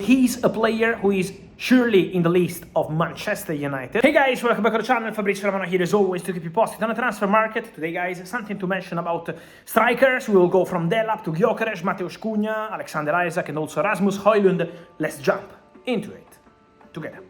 He's a player who is surely in the list of Manchester United. Hey guys, welcome back to the channel. Fabrizio Romano here as always to keep you posted on the transfer market. Today guys, something to mention about strikers. We will go from Delap to Gyokeres, Matheus, Cunha, Alexander Isak and also Rasmus Højlund. Let's jump into it together.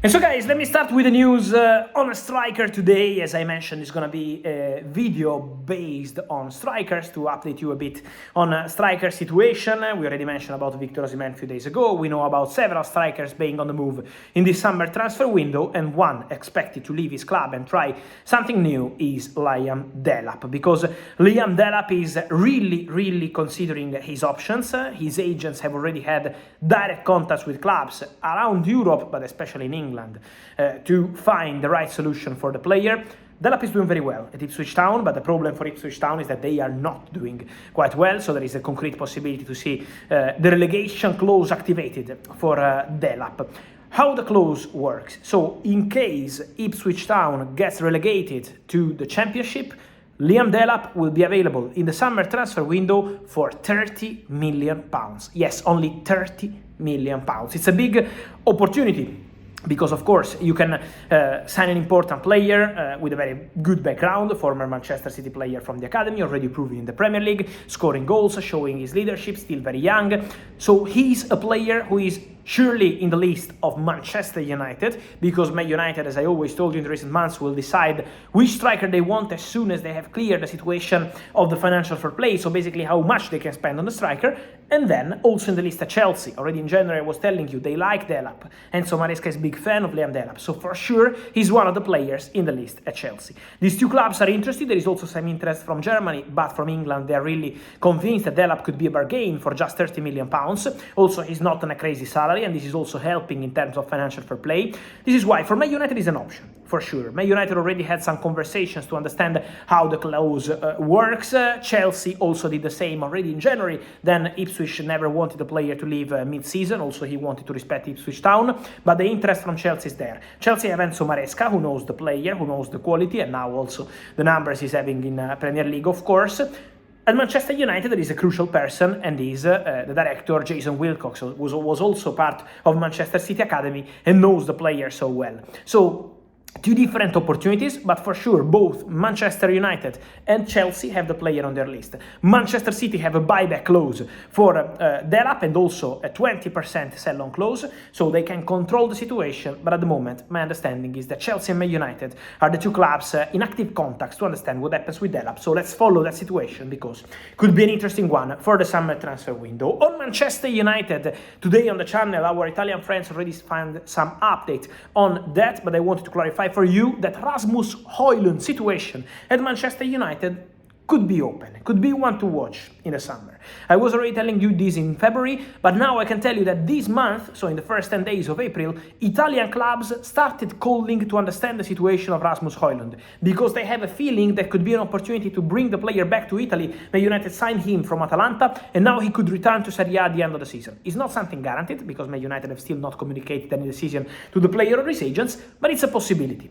And so guys, let me start with the news on a striker today. As I mentioned, it's gonna be a video based on strikers to update you a bit on a striker situation. We already mentioned about Viktor Gyökeres a few days ago. We know about several strikers being on the move in this summer transfer window, and one expected to leave his club and try something new is Liam Delap, because Liam Delap is really considering his options. His agents have already had direct contacts with clubs around Europe, but especially in England, to find the right solution for the player. Delap is doing very well at Ipswich Town, but the problem for Ipswich Town is that they are not doing quite well, so there is a concrete possibility to see the relegation clause activated for Delap. How the clause works: so in case Ipswich Town gets relegated to the Championship, Liam Delap will be available in the summer transfer window for £30 million. Yes, only £30 million. It's a big opportunity, because of course you can sign an important player with a very good background, a former Manchester City player from the academy, already proven in the Premier League, scoring goals, showing his leadership, still very young. So he's a player who is surely in the list of Manchester United, because Man United, as I always told you in the recent months, will decide which striker they want as soon as they have cleared the situation of the financial fair play, so basically how much they can spend on the striker. And then also in the list at Chelsea, already in January I was telling you they like Delap, and so Maresca is a big fan of Liam Delap, so for sure he's one of the players in the list at Chelsea. These two clubs are interested. There is also some interest from Germany, but from England they are really convinced that Delap could be a bargain for just £30 million. Also, he's not on a crazy salary, and this is also helping in terms of financial fair play. This is why for Man United is an option, for sure. Man United already had some conversations to understand how the clause works. Chelsea also did the same already in January. Then Ipswich never wanted the player to leave mid-season. Also, he wanted to respect Ipswich Town, but the interest from Chelsea is there. Chelsea have Enzo Maresca, who knows the player, who knows the quality, and now also the numbers he's having in Premier League, of course. At Manchester United, there is a crucial person, and is the director, Jason Wilcox, who was also part of Manchester City Academy and knows the player so well. So, two different opportunities, but for sure both Manchester United and Chelsea have the player on their list. Manchester City have a buyback clause for Delap and also a 20% sell-on clause, so they can control the situation. But at the moment, my understanding is that Chelsea and Man United are the two clubs in active contacts to understand what happens with Delap. So let's follow that situation, because it could be an interesting one for the summer transfer window. On Manchester United, today on the channel, our Italian friends already found some update on that, but I wanted to clarify for you that Rasmus Højlund situation at Manchester United could be open, could be one to watch in the summer. I was already telling you this in February, but now I can tell you that this month, so in the first 10 days of April, Italian clubs started calling to understand the situation of Rasmus Højlund, because they have a feeling that could be an opportunity to bring the player back to Italy. Man United signed him from Atalanta, and now he could return to Serie A at the end of the season. It's not something guaranteed, because Man United have still not communicated any decision to the player or his agents, but it's a possibility,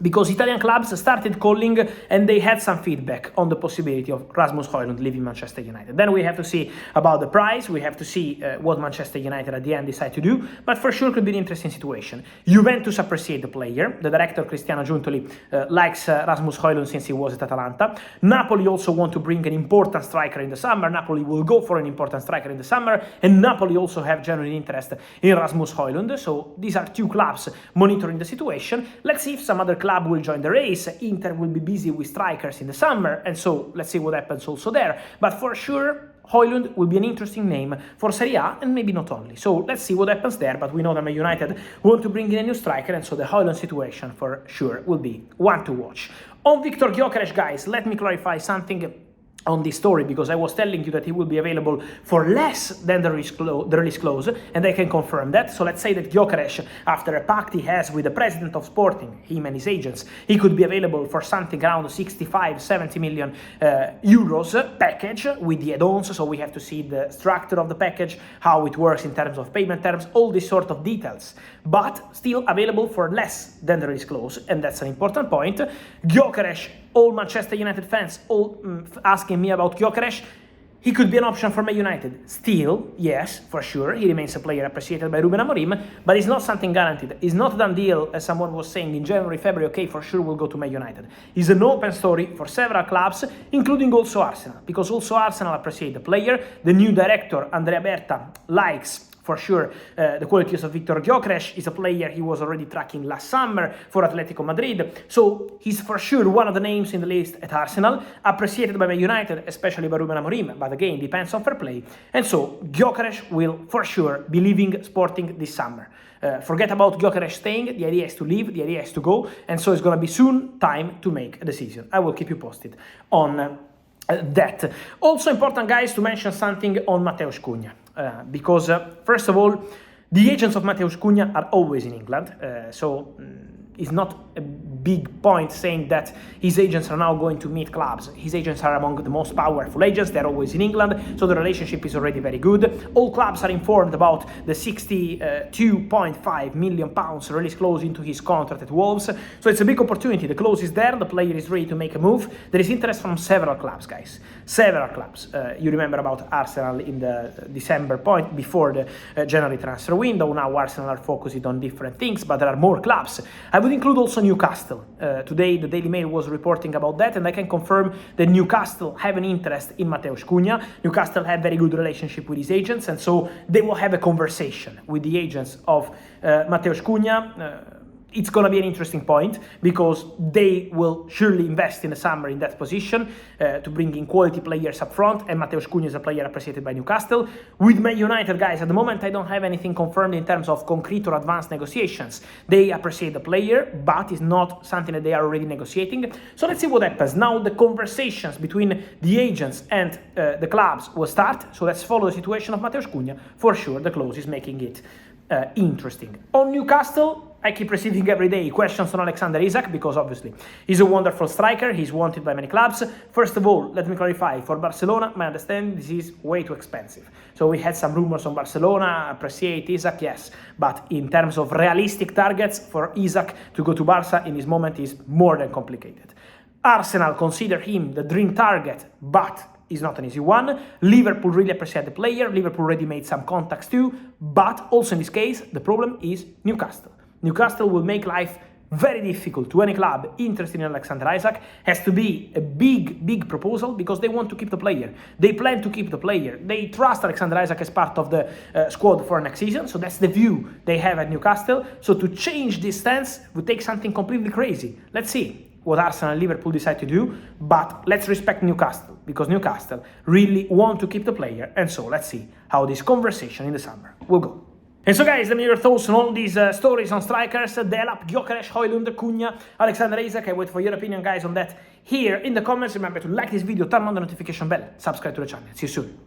because Italian clubs started calling and they had some feedback on the possibility of Rasmus Højlund leaving Manchester United. Then we have to see about the price, we have to see what Manchester United at the end decide to do, but for sure could be an interesting situation. Juventus appreciate the player. The director, Cristiano Giuntoli, likes Rasmus Højlund since he was at Atalanta. Napoli also want to bring an important striker in the summer. Napoli will go for an important striker in the summer, and Napoli also have genuine interest in Rasmus Højlund. So these are two clubs monitoring the situation. Let's see if some other club will join the race. Inter will be busy with strikers in the summer, and so let's see what happens also there. But for sure, Hojlund will be an interesting name for Serie A, and maybe not only. So let's see what happens there, but we know that Man United want to bring in a new striker, and so the Hojlund situation for sure will be one to watch. On Viktor Gyökeres, guys, let me clarify something on this story, because I was telling you that he will be available for less than the release clause, and I can confirm that. So let's say that Gyokeres, after a pact he has with the president of Sporting, him and his agents, he could be available for something around 65-70 million euros package with the add-ons. So we have to see the structure of the package, how it works in terms of payment terms, all these sort of details, but still available for less than the release clause, and that's an important point. Gyokeres all Manchester United fans all asking me about Gyokeres. He could be an option for Man United. Still, yes, for sure, he remains a player appreciated by Ruben Amorim, but it's not something guaranteed. It's not a done deal, as someone was saying in January, February, okay, for sure we'll go to Man United. It's an open story for several clubs, including also Arsenal, because also Arsenal appreciate the player. The new director, Andrea Berta, likes for sure the qualities of Viktor Gyökeres. Is a player he was already tracking last summer for Atletico Madrid, so he's for sure one of the names in the list at Arsenal, appreciated by Man United, especially by Ruben Amorim, but again, depends on fair play, and so Gyökeres will for sure be leaving Sporting this summer. Forget about Gyökeres staying, the idea is to leave, the idea is to go, and so it's going to be soon time to make a decision. I will keep you posted on that. Also important, guys, to mention something on Matheus Cunha. Because first of all, the agents of Matheus Cunha are always in England, so it's not a big point saying that his agents are now going to meet clubs. His agents are among the most powerful agents, they're always in England, so the relationship is already very good. All clubs are informed about the £62.5 million release clause into his contract at Wolves, so it's a big opportunity. The clause is there, the player is ready to make a move. There is interest from several clubs, guys. Several clubs. You remember about Arsenal in the December point before the January transfer window. Now Arsenal are focused on different things, but there are more clubs. I would include also Newcastle. Today the Daily Mail was reporting about that, and I can confirm that Newcastle have an interest in Matheus Cunha. Newcastle have very good relationship with his agents, and so they will have a conversation with the agents of Matheus Cunha. It's going to be an interesting point because they will surely invest in the summer in that position to bring in quality players up front, and Matheus Cunha is a player appreciated by Newcastle. With Man United, guys, at the moment I don't have anything confirmed in terms of concrete or advanced negotiations. They appreciate the player, but it's not something that they are already negotiating. So let's see what happens. Now the conversations between the agents and the clubs will start, so let's follow the situation of Matheus Cunha. For sure, the clause is making it interesting. On Newcastle, I keep receiving every day questions on Alexander Isak because obviously he's a wonderful striker, he's wanted by many clubs. First of all, let me clarify, for Barcelona, my understanding, this is way too expensive. So we had some rumors on Barcelona, appreciate Isak, yes, but in terms of realistic targets for Isak to go to Barca in this moment is more than complicated. Arsenal consider him the dream target, but is not an easy one. Liverpool really appreciate the player, Liverpool already made some contacts too, but also in this case, the problem is Newcastle. Newcastle will make life very difficult to any club interested in Alexander Isak. Has to be a big proposal because they want to keep the player. They plan to keep the player. They trust Alexander Isak as part of the squad for next season, so that's the view they have at Newcastle. So to change this stance would take something completely crazy. Let's see what Arsenal and Liverpool decide to do, but let's respect Newcastle because Newcastle really want to keep the player, and so let's see how this conversation in the summer will go. And so guys, let me hear your thoughts on all these stories on strikers, Delap, Gyokeres, Hojlund, Cunha, Alexander Isak. I wait for your opinion, guys, on that here in the comments. Remember to like this video, turn on the notification bell, subscribe to the channel. See you soon.